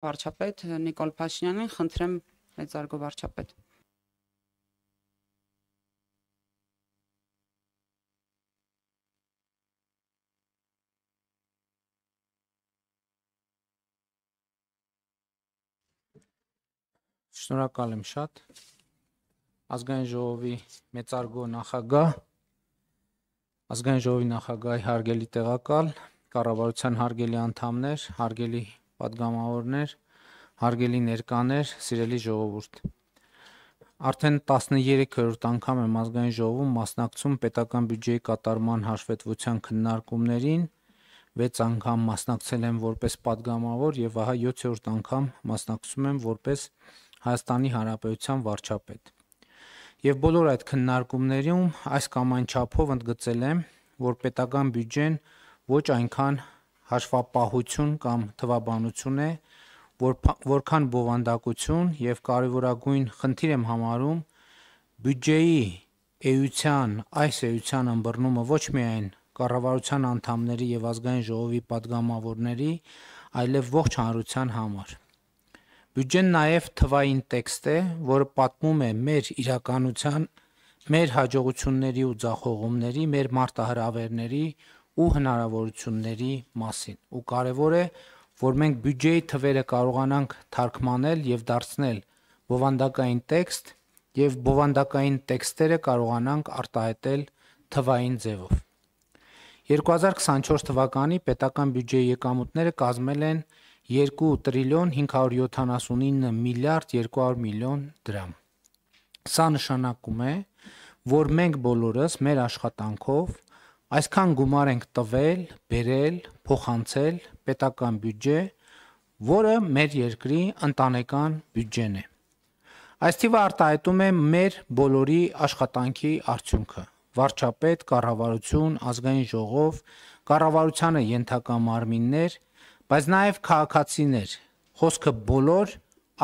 Վարչապետ Նիկոլ Փաշինյանին, խնդրեմ մեծարգո վարչապետ։ Շնորհակալ եմ շատ։ Ազգային ժողովի մեծարգո նախագահ, Ազգային ժողովի նախագահի հարգելի տեղակալ, կառավարության հարգելի անդամներ, հարգելի պատգամավորներ, հարգելի ներկաներ, սիրելի ժողովուրդ։ Արդեն 13-րդ անգամ եմ Ազգային ժողովում մասնակցում պետական բյուջեի կատարման հաշվետվության քննարկումներին, 6 անգամ մասնակցել եմ որպես պատգամավոր եւ ահա 7-րդ անգամ մասնակցում եմ որպես Հայաստանի Հանրապետության վարչապետ։ Եվ բոլոր այդ քննարկումներում այս կամ այն չափով ընդգծել եմ, որ պետական բյուջեն ոչ այնքան հաշվապահություն կամ թվաբանություն է, որքան բովանդակություն եւ կարևորագույն խնդիր եմ համարում բյուջեի էության, այս էության ըմբռնումը ոչ միայն կառավարության անդամների եւ ազգային ժողովի պատգամավորների, այլև ողջ հանրության համար։ Բյուջեն նաև թվային տեքստ է, որը պատմում է մեր իրականության, մեր հաջողությունների ու ձախողումների, մեր մարտահրավերների ու հնարավորությունների մասին։ Ու կարևոր է, որ մենք բյուջեի թվերը կարողանանք թարգմանել եւ դարձնել բովանդակային տեքստ եւ բովանդակային տեքստերը կարողանանք արտահայտել թվային ձևով։ 2024 թվականի պետական բյուջեի եկամուտները կազմել են 2 տրիլիոն 579 միլիարդ 200 միլիոն դրամ։ Սա նշանակում է, որ մենք բոլորս մեր աշխատանքով այսքան գումար ենք տվել, բերել, փոխանցել պետական բյուջե, որը մեր երկրի ընտանեկան բյուջեն է։ Այս թիվը արտահայտում է մեր բոլորի աշխատանքի արդյունքը։ Վարչապետ, կառավարություն, ազգային ժողով, կառավարությանը ենթակա մարմիններ, բայց նաև քաղաքացիներ, խոսքը բոլոր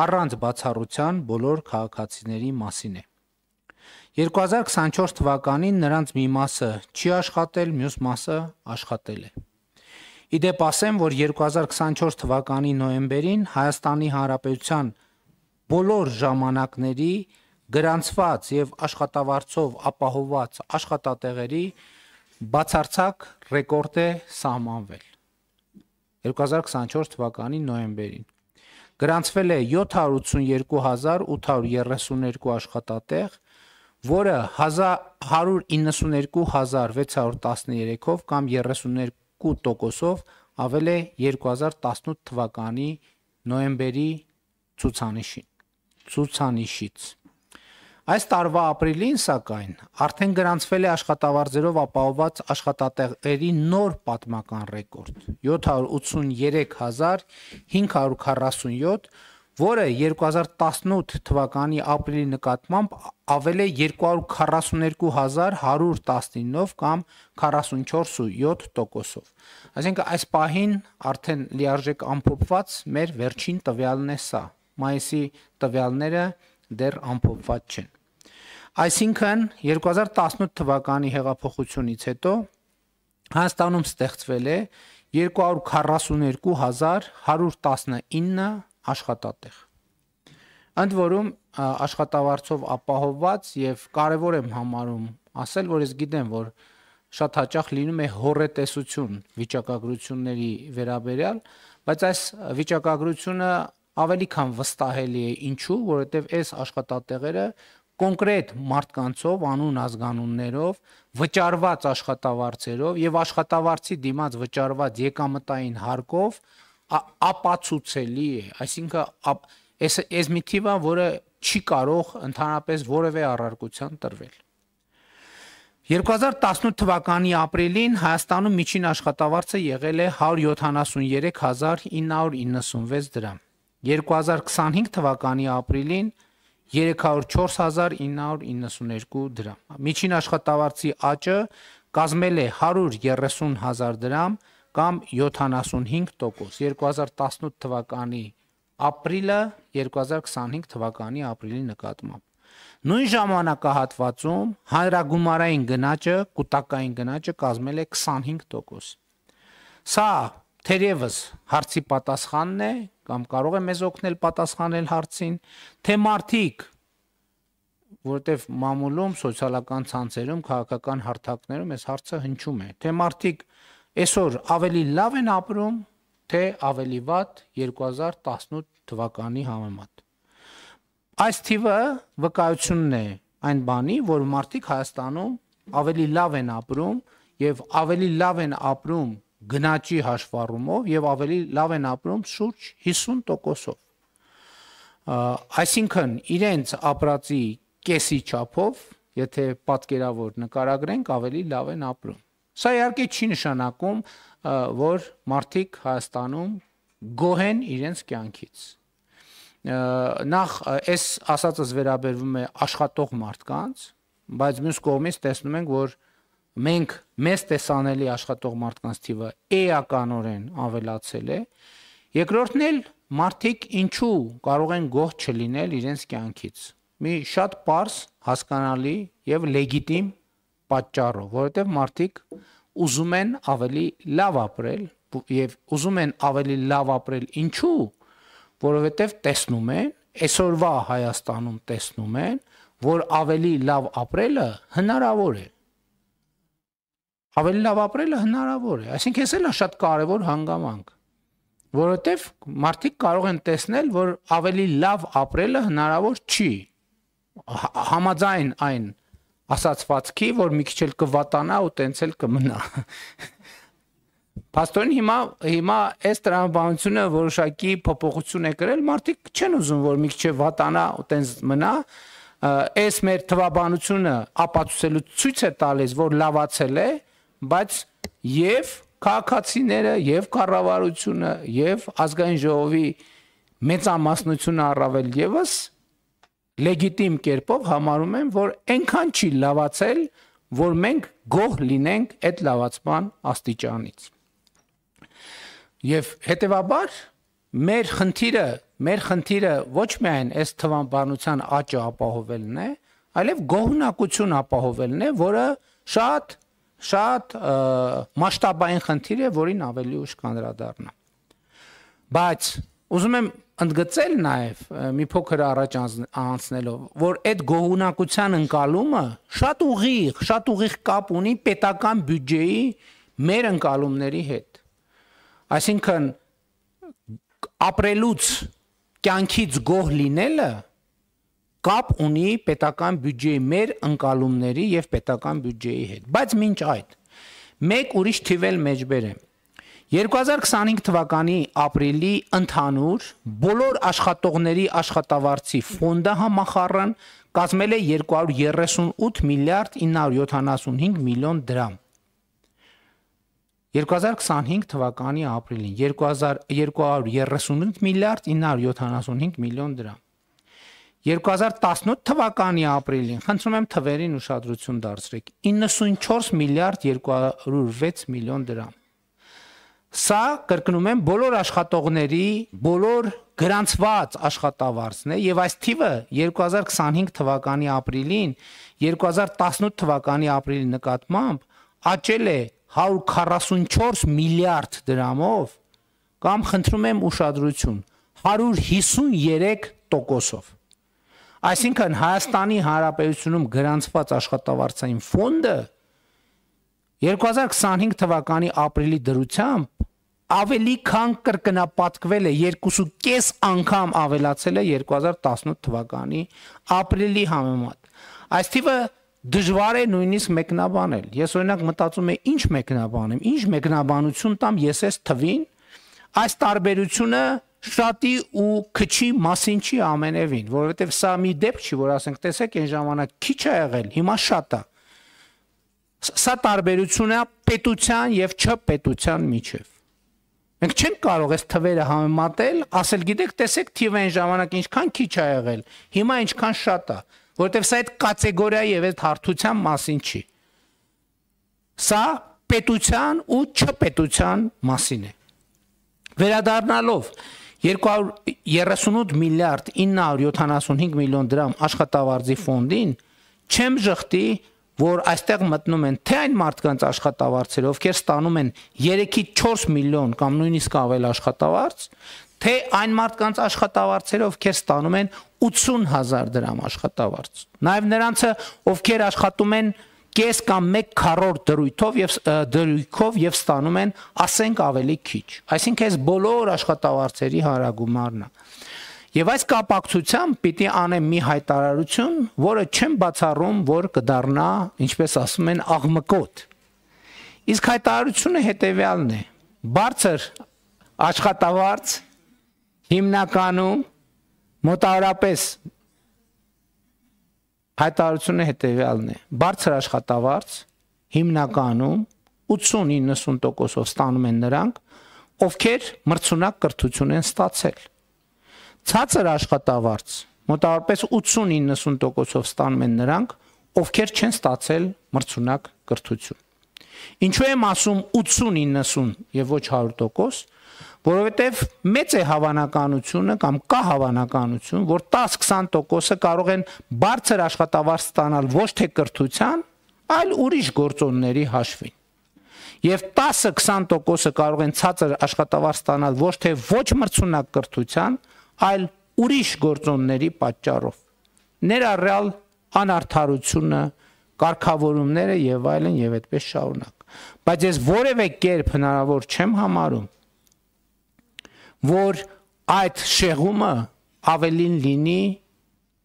առանց բացառության բոլոր քաղաքացիների մասին է։ 2024 թվականին նրանց մի մասը չի աշխատել, մյուս մասը աշխատել է։ Իդեպ ասեմ, որ 2024 թվականի նոյեմբերին Հայաստանի Հանրապետության բոլոր ժամանակների գրանցված եւ աշխատավարձով ապահովված աշխատատեղերի բացարձակ ռեկորդ է սահմանվել։ 2024 թվականի նոյեմբերին գրանցվել է 782.832 աշխատատեղ, որը 192.613-ով կամ 32%-ով ավել է 2018 թվականի նոյեմբերի ցուցանիշից։ Այս տարվա ապրիլին, սակայն, արդեն գրանցվել է աշխատավարձերով ապահովված աշխատատեղերի նոր պատմական ռեկորդ՝ 783.547, որը 2018 թվականի ապրիլի նկատմամբ ավել է 242.119-ով կամ 44.7%-ով։ Այսինքն այս պահին արդեն լիարժեք ամփոփված մեր վերջին տվյալն է սա։ Մայիսի տվյալները դեռ ամփոփված չեն։ Այսինքն 2018 թվականի հեղափոխությունից հետո Հայաստանում ստեղծվել է 242.119 աշխատատեղ։ Ընդ որում աշխատավարձով ապահովված եւ կարեւոր եմ համարում ասել, որ ես գիտեմ, որ շատ հաճախ լինում է հոռետեսություն վիճակագրությունների վերաբերյալ, բայց այս վիճակագրությունը ավելի քան վստահելի է, ինչու, որովհետեւ այս աշխատատեղերը կոնկրետ մարդկանցով, անուն ազգանուններով, վճարված աշխատավարձերով եւ աշխատավարձի դիմաց վճարված եկամտային հարկով ապացուցելի է, այսինքն այս մի թիվը, որը չի կարող ընդհանրապես որևէ առարկության տրվել։ 2018 թվականի ապրիլին Հայաստանում միջին աշխատավարձը եղել է 173.996 դրամ։ 2025 թվականի ապրիլին 304.992 դրամ։ Միջին աշխատավարձի աճը կազմել է 130.000 դրամ կամ 75%։ 2018 թվականի ապրիլը 2025 թվականի ապրիլի նկատմամբ։ Նույն ժամանակահատվածում հանրագումարային գնաճը, կուտակային գնաճը կազմել է 25%։ Սա թերևս հարցի պատասխանն է կամ կարող է մեզ օգնել պատասխանել հարցին, թե մարդիկ, որովհետև մամուլում, սոցիալական ցանցերում, քաղաքական հարթակներում այս հարցը հնչում է, թե մարդիկ այսօր ավելի լավ են ապրում, թե ավելի վատ 2018 թվականի համեմատ։ Այս թիվը վկայությունն է այն բանի, որ մարդիկ Հայաստանում ավելի լավ են ապրում եւ ավելի լավ են ապրում գնաճի հաշվառումով եւ ավելի լավ են ապրում շուրջ 50%-ով։ Այսինքն իրենց ապրածի կեսի չափով, եթե պատկերավոր նկարագրենք, ավելի լավ են ապրում։ Սա իհարկե չի նշանակում, որ մարդիկ Հայաստանում գոհ են իրենց կյանքից։ Նախ այս ասածս վերաբերվում է աշխատող մարդկանց, բայց մյուս կողմից տեսնում ենք, որ մենք մեզ տեսանելի աշխատող մարդկանց թիվը էականորեն ավելացել է։ Երկրորդն էլ մարդիկ ինչու կարող են գոհ չլինել իրենց կյանքից։ Մի շատ պարզ, հասկանալի եւ լեգիտիմ պատճառով, որովհետեւ մարդիկ ուզում են ավելի լավ ապրել եւ ուզում են ավելի լավ ապրել ինչու, որովհետեւ տեսնում են, այսօրվա Հայաստանում տեսնում են, որ ավելի լավ ապրելը հնարավոր է։ Ավելի լավ ապրելը հնարավոր է, այսինքն էս էլ է շատ կարևոր հանգամանք, որովհետև մարդիկ կարող են տեսնել, որ ավելի լավ ապրելը հնարավոր չի, համաձայն այն ասացվածքի, որ մի քիչ էլ կվատանա ու տենց էլ կմնա։ Փաստորեն հիմա այս տրամաբանությունը որոշակի փոփոխություն է կրել, մարդիկ չեն ուզում, որ մի քիչ վատանա ու տենց մնա, այս մեր թվաբանությունը ապացուցելու ցույց է տալիս, որ լավացել է, բայց եւ քաղաքացիները եւ կառավարությունը եւ ազգային ժողովի մեծամասնությունը առավել եւս լեգիտիմ կերպով համարում են, որ այնքան չի լավացել, որ մենք գոհ լինենք այդ լավացման աստիճանից։ Եվ հետեւաբար մեր խնդիրը ոչ միայն այս թվաբանության աճը ապահովելն է, այլև գոհունակություն ապահովելն է, որը շատ մասշտաբային խնդիր է, որին ավելի ուշ կանդրադառնամ։ Բայց ուզում եմ ընդգծել նաև մի փոքր առաջ անցնելով, որ այդ գոհունակության ընկալումը շատ ուղիղ կապ ունի պետական բյուջեի մեր ընկալումների հետ։ Այսինքն ապրելուց կյանքից գոհ լինելը կապ ունի պետական բյուջեի մեր ընկալումների եւ պետական բյուջեի հետ։ Բայց մինչ այդ մեկ ուրիշ թիվ էլ մեջբերեմ։ 2025 թվականի ապրիլի ընդհանուր բոլոր աշխատողների աշխատավարձի ֆոնդը համախառն կազմել է 238 միլիարդ 975 միլիոն դրամ։ 2025 թվականի ապրիլին 238 միլիարդ 975 միլիոն դրամ։ 2018 թվականի ապրիլին, խնդրում եմ թվերին ուշադրություն դարձրեք, 94 միլիարդ 206 միլիոն դրամ։ Սա կրկնում եմ բոլոր աշխատողների, բոլոր գրանցված աշխատավարձն է եւ այս թիվը 2025 թվականի ապրիլին 2018 թվականի ապրիլի նկատմամբ աճել է 144 միլիարդ դրամով կամ խնդրում եմ ուշադրություն 153%-ով։ Այսինքն Հայաստանի Հանրապետությունում գրանցված աշխատավարձային ֆոնդը 2025 թվականի ապրիլի դրությամբ ավելի քան կրկնապատկվել է 2.5 անգամ ավելացել է 2018 թվականի ապրիլի համեմատ։ Այս թիվը դժվար է նույնիսկ մեկնաբանել։ Ես օրինակ մտածում եմ ինչ մեկնաբանեմ, ինչ մեկնաբանություն տամ ես այս թվին, այս տարբերությունը շատի ու քչի մասին չի ամենևին, որովհետև սա մի դեպք չի, որ ասենք, տեսեք, այն ժամանակ քիչ է եղել, հիմա շատ է։ Սա տարբերությունը պետության եւ չպետության միջև։ Մենք չենք կարող այս թվերը համեմատել, ասել, գիտեք, տեսեք, թիվը այն ժամանակ ինչքան քիչ է եղել, հիմա ինչքան շատ է, որովհետև սա այդ կատեգորիայի եւ այդ հարթության մասին չի։ Սա պետության ու չպետության մասին է։ Վերադառնալով 238 միլիարդ 975 միլիոն դրամ աշխատավարձի ֆոնդին չեմ ժխտի, որ այստեղ մտնում են թե այն մարդկանց աշխատավարձերը, ովքեր ստանում են 3-ից 4 միլիոն կամ նույնիսկ ավել աշխատավարձ, թե այն մարդկանց աշխատավարձերը, ովքեր ստանում են 80,000 դրամ աշխատավարձ։ Նաև նրանցը, ովքեր աշխատում են կես կամ 1/4 դրույքով եւ ստանում են, ասենք, ավելի քիչ։ Այսինքն այս բոլոր աշխատավարձերի հարագումարն է։ Եվ այս կապակցությամբ պիտի անեմ մի հայտարարություն, որը չեմ բացառում, որ կդառնա, ինչպես ասում են, աղմկոտ։ Իսկ հայտարարությունը հետեւյալն է. բարձր աշխատավարձ հիմնականում մոտավորապես հայտարարությունը հետեւյալն է. բարձր աշխատավարձ հիմնականում 80-90%-ով ստանում են նրանք, ովքեր մրցունակ կրթություն են ստացել։ Ցածր աշխատավարձ մոտավորապես 80-90%-ով ստանում են նրանք, ովքեր չեն ստացել մրցունակ կրթություն։ Ինչու եմ ասում 80-90 եւ ոչ 100%, որովհետեւ մեծ է հավանականությունը կամ կա հավանականություն, որ 10-20%-ը կարող են բարձր աշխատավարձ ստանալ ոչ թե կրթության, այլ ուրիշ գործոնների հաշվին։ Եվ 10-20%-ը կարող են ցածր աշխատավարձ ստանալ ոչ թե ոչ մրցունակ կրթության, այլ ուրիշ գործոնների պատճառով։ Ներառյալ անարդարությունը, կարգավորումները եւ այլն եւ այդպես շարունակ։ Բայց ես որևէ կերպ հնարավոր չեմ համարում, որ այդ շեղումը ավելին լինի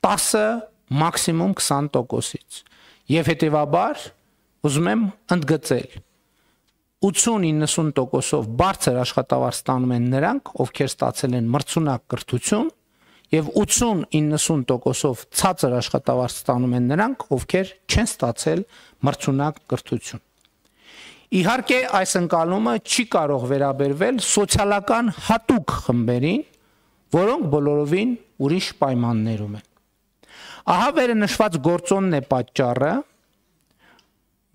10, մաքսիմում 20%-ից։ Եվ հետեւաբար ուզում եմ ընդգծել 80-90%-ով բարձր աշխատավարձ ստանում են նրանք, ովքեր ստացել են մրցունակ կրթություն, եւ 80-90%-ով ցածր աշխատավարձ ստանում են նրանք, ովքեր չեն ստացել մրցունակ կրթություն։ Իհարկե, այս ընկալումը չի կարող վերաբերվել սոցիալական հատուկ խմբերին, որոնք բոլորովին ուրիշ պայմաններում են։ Ահա վերնշված գործոնն է պատճառը,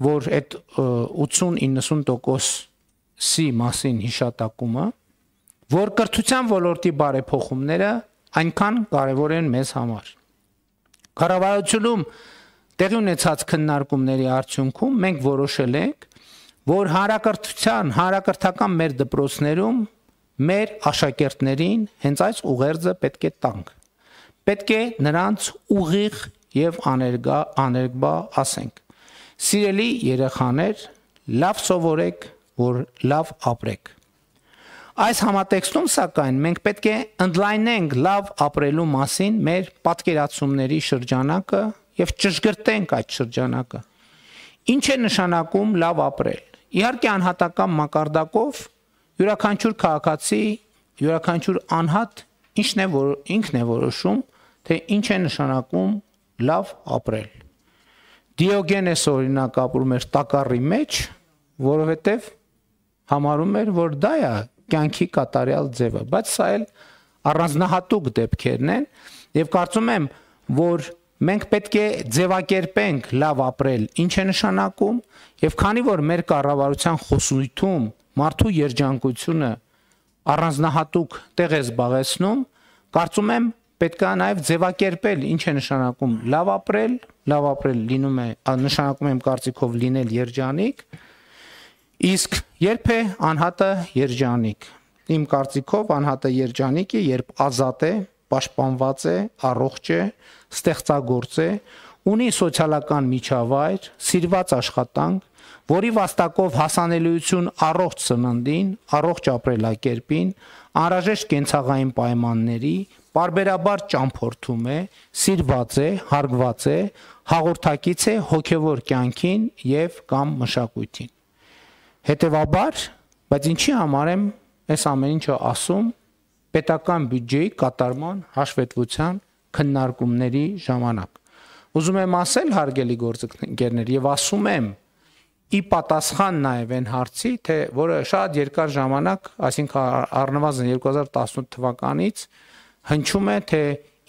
որ այդ 80-90%-ի մասին հիշատակումը, որ կրթության ոլորտի բարեփոխումները այնքան կարևոր են մեզ համար։ Կառավարությունում տեղի ունեցած քննարկումների արդյունքում մենք որոշել ենք, որ հանրակրթական մեր դպրոցներում մեր աշակերտներին հենց այս ուղերձը պետք է տանք։ Պետք է նրանց ուղիղ եւ աներկբա ասենք. Սիրելի երեխաներ, լավ սովորեք, որ լավ ապրեք։ Այս համատեքստում սակայն մենք պետք է ընդլայնենք լավ ապրելու մասին մեր պատկերացումների շրջանակը եւ ճշգրտենք այդ շրջանակը։ Ինչ է նշանակում լավ ապրել։ Իհարկե անհատական մակարդակով յուրաքանչյուր քաղաքացի, յուրաքանչյուր անհատ ինքն է որոշում, թե ինչ է նշանակում լավ ապրել։ Դիոգենես օրինակ ապրում էր տակառի մեջ, որովհետև համարում էր, որ դա է կյանքի կատարյալ ձևը, բայց սա էլ առանձնահատուկ դեպքերն են եւ կարծում եմ, որ մենք պետք է ձևակերպենք լավ ապրել ինչ է նշանակում եւ քանի որ մեր կառավարության խոսույթում մարդու երջանկությունը առանձնահատուկ տեղ է զբաղեցնում, կարծում եմ պետք է նաեւ ձևակերպել ինչ է նշանակում լավ ապրել լինում է նշանակում եմ կարծիքով լինել երջանիկ, իսկ երբ է անհատը երջանիկ։ Իմ կարծիքով անհատը երջանիկ է, երբ ազատ է, պաշտպանված է, առողջ է, ստեղծագործ է, ունի սոցիալական միջավայր, սիրված աշխատանք, որի վաստակով հասանելիություն առողջ սննդին, առողջ ապրելակերպին, անհրաժեշտ կենցաղային պայմանների, պարբերաբար ճամփորդում է, սիրված է, հարգված է, հաղորդակից է հոգևոր կյանքին եւ կամ մշակույթին։ Հետևաբար, բայց ինչի համար եմ այս ամեն ինչը ասում պետական բյուջեի կատարման հաշվետվության քննարկումների ժամանակ։ Ուզում եմ ասել, հարգելի գործընկերներ, եւ ասում եմ ի պատասխան նաեւ այն հարցի, թե որը շատ երկար ժամանակ, այսինքն առնվազն 2018 թվականից հնչում է, թե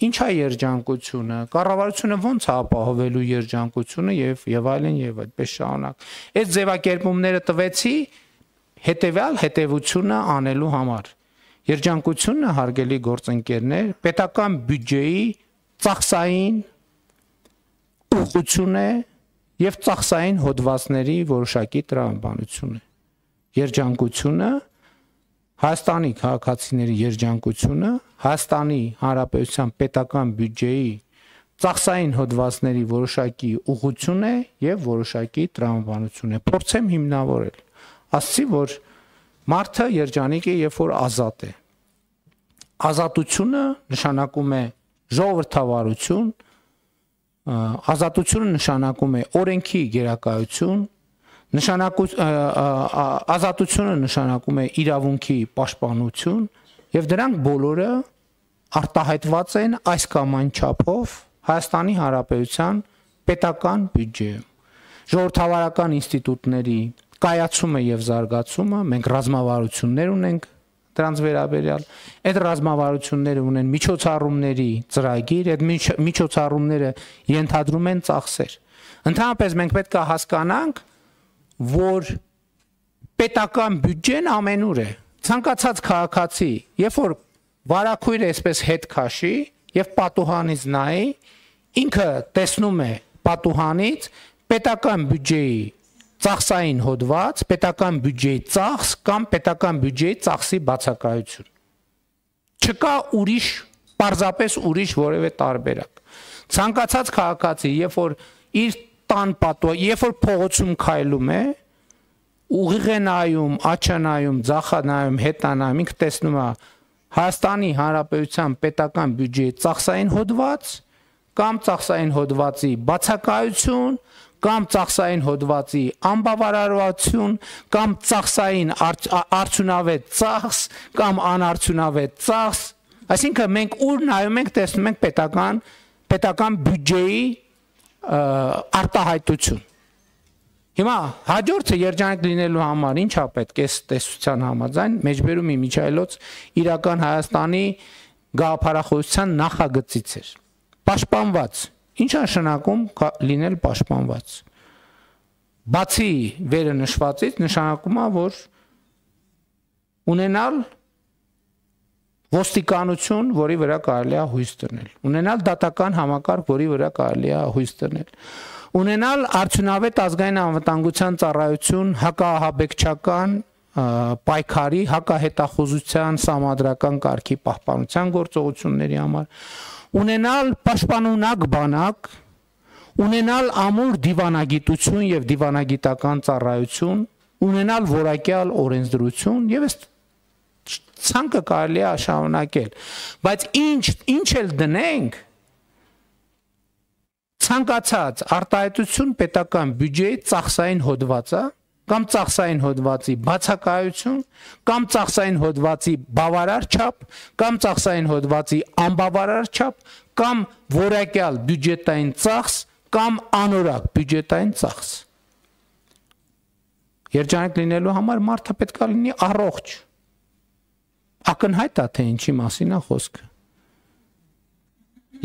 ինչ է երջանկությունը, կառավարությունը ոնց է ապահովելու երջանկությունը եւ այլն եւ այդպես շարունակ։ Այս ձևակերպումները տվեցի հետեւյալ հետևությունը անելու համար։ Երջանկությունը, հարգելի գործընկերներ, պետական բյուջեի ծախսային ուղղություն է եւ ծախսային հոդվածների որոշակի տրամաբանությունը։ Երջանկությունը, Հայաստանի քաղաքացիների երջանկությունը, Հայաստանի Հանրապետության պետական բյուջեի ծախսային հոդվածների որոշակի ուղղություն է եւ որոշակի տրամաբանություն է։ Փորձեմ հիմնավորել։ Ասացի, որ մարդը երջանիկ է, երբ որ ազատ է։ Ազատությունը նշանակում է ժողովրդավարություն, ազատությունը նշանակում է օրենքի գերակայություն, ազատությունը նշանակում է իրավունքի պաշտպանություն եւ դրանք բոլորը արտահայտված են այս կամ այն չափով Հայաստանի Հանրապետության պետական բյուջեում։ Ժողովրդավարական ինստիտուտների կայացումը եւ զարգացումը, մենք ռազմավարություններ ունենք դրանց վերաբերյալ, այդ ռազմավարությունները ունեն միջոցառումների ծրագիր, այդ միջոցառումները ենթադրում են ծախսեր։ Ընդհանրապես մենք պետք է հասկանանք, որ պետական բյուջեն ամենուր է։ Ցանկացած քաղաքացի, երբ որ վարակույրը այսպես հետ քաշի եւ պատուհանից նայի, ինքը տեսնում է պատուհանից պետական բյուջեի ծախսային հոդված, պետական բյուջեի ծախս կամ պետական բյուջեի ծախսի բացակայություն։ Չկա ուրիշ, պարզապես ուրիշ որևէ տարբերակ։ Ցանկացած քաղաքացի, երբ որ իր տան պատուհան, երբ որ փողոցում քայլում է, ուղիղ է նայում, աչը նայում, ձախ նայում, հետ նայում, ինքը տեսնում է Հայաստանի Հանրապետության պետական բյուջեի ծախսային հոդված կամ ծախսային հոդվածի բացակայություն, կամ ծախսային հոդվածի անբավարարություն, կամ ծախսային արդյունավետ ծախս, կամ անարդյունավետ ծախս, այսինքն մենք ուր նայում ենք, տեսնում ենք պետական բյուջեի արտահայտություն։ Հիմա հաջորդը երջանիկ լինելու համար ինչա պետք է տեսության համաձայն Մեջբերումի միջայլոց իրական Հայաստանի գաղափարախոսության նախագծից էր։ Պաշտպանված։ Ինչ է նշանակում լինել պաշտպանված։ Բացի վերը նշվածից նշանակում է, որ ունենալ ոստիկանություն, որի վրա կարելի է հույս դնել, ունենալ դատական համակարգ, որի վրա կարելի է հույս դնել, ունենալ արդյունավետ ազգային անվտանգության ծառայություն, հակաահաբեկչական պայքարի, հակահետախուզության, սահմանադրական կարգի պահպանության գործողությունների համար, ունենալ պաշտպանունակ բանակ, ունենալ ամուր դիվանագիտություն եւ դիվանագիտական ծառայություն, ունենալ որակյալ օրենսդրություն եւ այս ցանկը կարելի է շարունակել, բայց ինչ էլ դնենք, ցանկացած արտահայտություն պետական բյուջեի ծախսային հոդվածը կամ ծախսային հոդվածի բացակայություն կամ ծախսային հոդվածի բավարար չափ կամ ծախսային հոդվածի անբավարար չափ կամ որակյալ բյուջետային ծախս կամ անորակ բյուջետային ծախս։ Երջանիկ լինելու համար մարդը պետք է լինի առողջ։ Ակնհայտ է, թե ինչի մասին է խոսքը։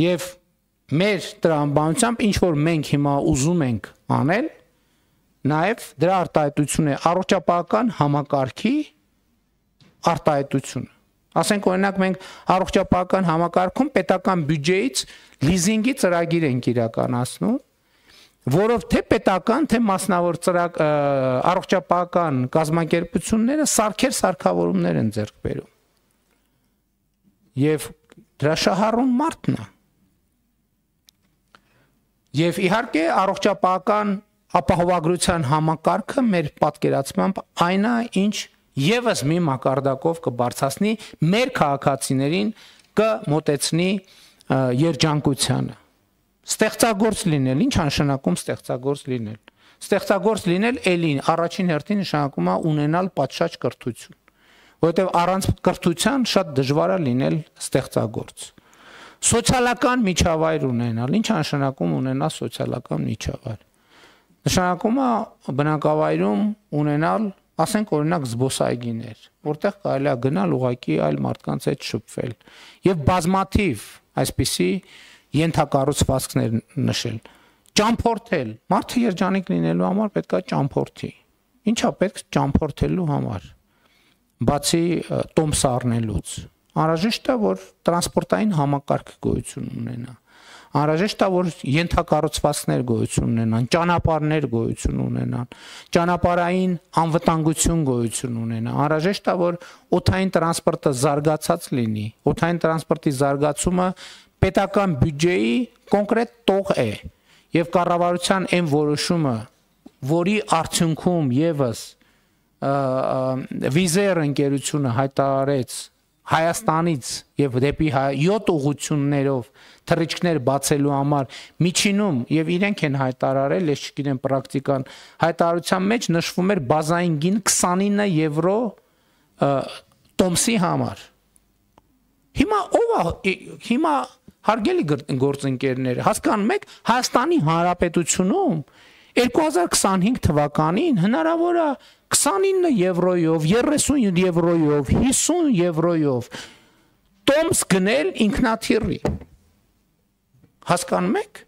Եվ մեր տրամաբանությամբ ինչ որ մենք հիմա ուզում ենք անել, նաև դրա արտահայտություն է առողջապահական համակարգի արտահայտությունը։ Ասենք օրինակ մենք առողջապահական համակարգում պետական բյուջեից լիզինգի ծրագիր ենք իրականացնում, որով թե պետական, թե մասնավոր առողջապահական կազմակերպությունները սարքավորումներ են ձեռք բերում։ Եվ դրա շահառուն մարդն է։ Եվ իհարկե առողջապահական ապահովագրության համակարգը մեր պատկերացմամբ այն է, ինչ եւս մի մակարդակով կբարձրացնի մեր քաղաքացիներին, կմոտեցնի երջանկությանը։ Ստեղծագործ լինել, ինչ է նշանակում ստեղծագործ լինել։ Ստեղծագործ լինել էլին առաջին հերթին նշանակում է ունենալ պատշաճ կրթություն, որովհետև առանց կրթության շատ դժվար է լինել ստեղծագործ։ Սոցիալական միջավայր ունենալ, ինչ է նշանակում ունենալ սոցիալական միջավայր։ Նշանակում է բնակավայրում ունենալ, ասենք օրինակ զբոսայգիներ, որտեղ կարելի է գնալ ուղղակի այլ մարդկանց հետ շփվել եւ բազմաթիվ այսպիսի ենթակառուցվածքներ նշել։ Ճամփորդել, մարդը երջանիկ լինելու համար պետք է ճամփորդի։ Ինչա պետք ճամփորդելու համար։ Բացի տոմս առնելուց, անհրաժեշտ է, որ տրանսպորտային համակարգ գոյություն ունենա։ Անհրաժեշտ է որ ենթակառուցվածքներ գոյություն ունենան, ճանապարհներ գոյություն ունենան, ճանապարհային անվտանգություն գոյություն ունենա։ Անհրաժեշտ է որ օդային տրանսպորտը զարգացած լինի։ Օդային տրանսպորտի զարգացումը պետական բյուջեի կոնկրետ տող է եւ կառավարության այն որոշումը, որի արդյունքում եւս Վիզեր ընկերությունը հայտարարեց Հայաստանից եւ դեպի 7 ուղություններով թռիչքներ բացելու համար միջինում եւ իրենք են հայտարարել, ես չգիտեմ պրակտիկան, հայտարարության մեջ նշվում էր բազային գին 29 եվրո տոմսի համար։ Հիմա հարգելի գործընկերներ, հասկանում եք, Հայաստանի Հանրապետությունում 2025 թվականին հնարավոր է 29 եվրոյով, 30 եվրոյով, 50 եվրոյով տոմս գնել ինքնաթիռի։ Հասկանում եք։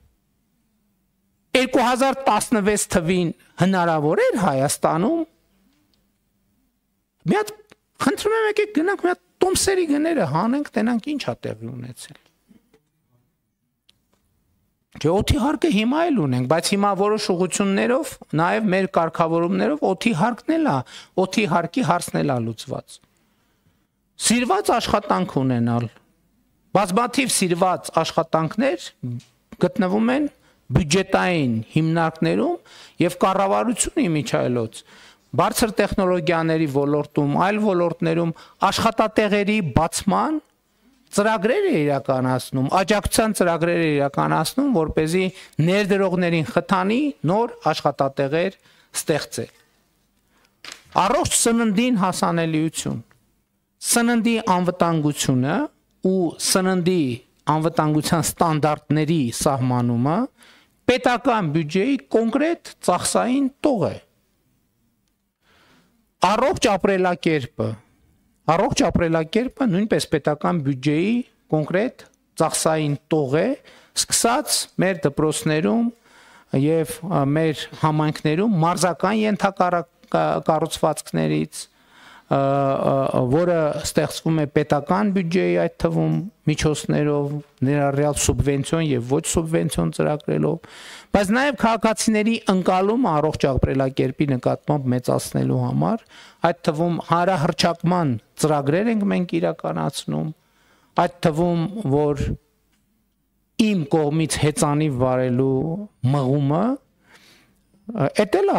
2016 թվին հնարավոր էր Հայաստանում։ Մի հատ խնդրում եմ եկեք գնանք մի հատ տոմսերի գները հանենք, տենանք ինչ է տեղի ունեցել։ Չէ, օդի հարկը հիմա էլ ունենք, բայց հիմա որոշ ուղություններով, նաև մեր կարգավորումներով օդի հարկն էլ է, օդի հարկի հարցն էլ է լուծված։ Սիրված աշխատանք ունենալ։ Բազմաթիվ սիրված աշխատանքներ գտնվում են բյուջետային հիմնարկներում եւ կառավարությունը իմիջայլոց բարձր տեխնոլոգիաների ոլորտում, այլ ոլորտներում աշխատատեղերի բացման ծրագրեր է իրականացնում, աջակցության ծրագրեր է իրականացնում, որպեսզի ներդրողներին խթանի նոր աշխատատեղեր ստեղծել։ Առողջ սննդին հասանելիություն, սննդի անվտանգությունը ու սննդի անվտանգության ստանդարտների սահմանումը պետական բյուջեի կոնկրետ ծախսային տող է։ Առողջ ապրելակերպը նույնպես պետական բյուջեի կոնկրետ ծախսային տող է, սկսած մեր դպրոցներում եւ մեր համայնքներում մարզական ենթակառուցվածքներից, որը ստեղծվում է պետական բյուջեի այդ թվում միջոցներով, ներառյալ սուբվենցիոն եւ ոչ սուբվենցիոն ծրագրերով, բայց նաեւ քաղաքացիների ընկալումը առողջ ապրելակերպի նկատմամբ մեծացնելու համար, այդ թվում հանրահռչակման ծրագրեր ենք մենք իրականացնում, այդ թվում որ իմ կողմից հեծանիվ վարելու մղումը, էդ էլ է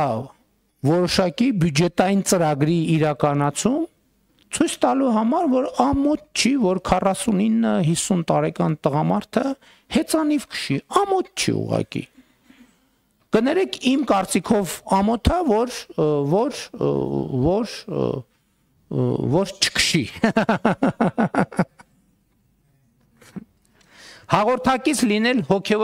որոշակի բյուջետային ծրագրի իրականացում ցույց տալու համար, որ ամոթ չի, որ 49-50 տարեկան տղամարդը հեծանիվ քշի, ամոթ չի ուղղակի։ Կներեք իմ կարծիքով ամոթ է, որ չքշի։ Հաղորդակից լինել հոգևոր